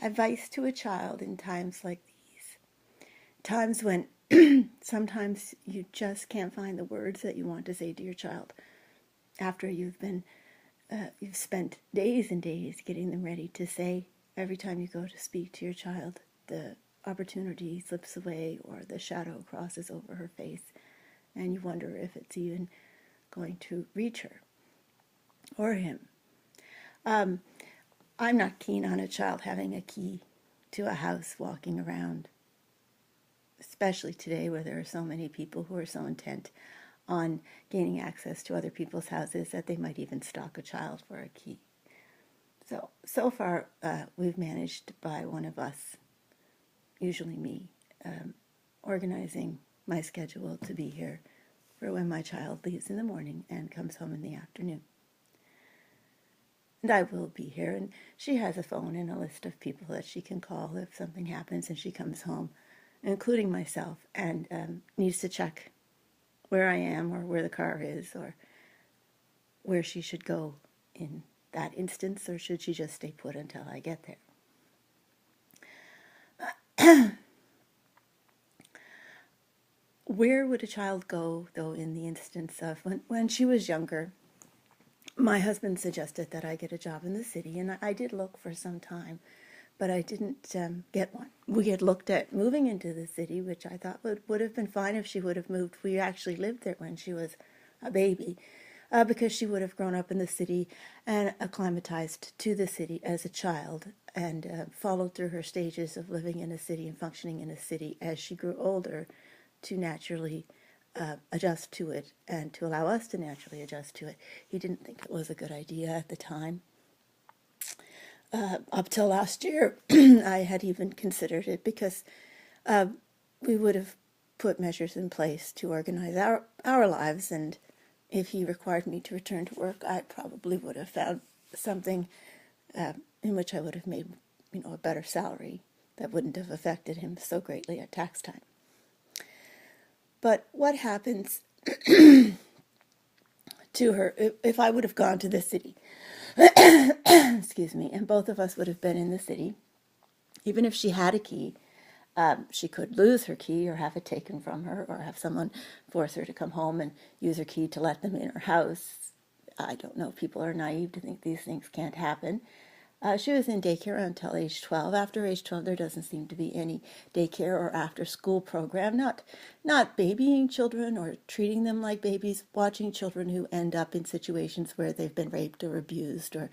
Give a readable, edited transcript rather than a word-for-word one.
Advice to a child in times like these. Times when sometimes you just can't find the words that you want to say to your child after you've spent days and days getting them ready to say. Every time you go to speak to your child, the opportunity slips away or the shadow crosses over her face, and you wonder if it's even going to reach her or him. I'm not keen on a child having a key to a house walking around, especially today where there are so many people who are so intent on gaining access to other people's houses that they might even stalk a child for a key. So far, we've managed by one of us, usually me, organizing my schedule to be here for when my child leaves in the morning and comes home in the afternoon. And I will be here, and she has a phone and a list of people that she can call if something happens and she comes home, including myself, and needs to check where I am or where the car is or where she should go in that instance, or should she just stay put until I get there. Where would a child go, though, in the instance of when she was younger? My husband suggested that I get a job in the city, and I did look for some time, but I didn't get one. We had looked at moving into the city, which I thought would have been fine if she would have moved. We actually lived there when she was a baby, because she would have grown up in the city and acclimatized to the city as a child and followed through her stages of living in a city and functioning in a city as she grew older to naturally adjust to it and to allow us to naturally adjust to it. He didn't think it was a good idea at the time. Up till last year, I had even considered it because we would have put measures in place to organize our lives, and if he required me to return to work, I probably would have found something in which I would have made, a better salary that wouldn't have affected him so greatly at tax time. But what happens to her if I would have gone to the city? Excuse me, and both of us would have been in the city. Even if she had a key, she could lose her key or have it taken from her or have someone force her to come home and use her key to let them in her house. I don't know, people are naive to think these things can't happen. She was in daycare until age 12. After age 12, there doesn't seem to be any daycare or after-school program. Not babying children or treating them like babies, watching children who end up in situations where they've been raped or abused or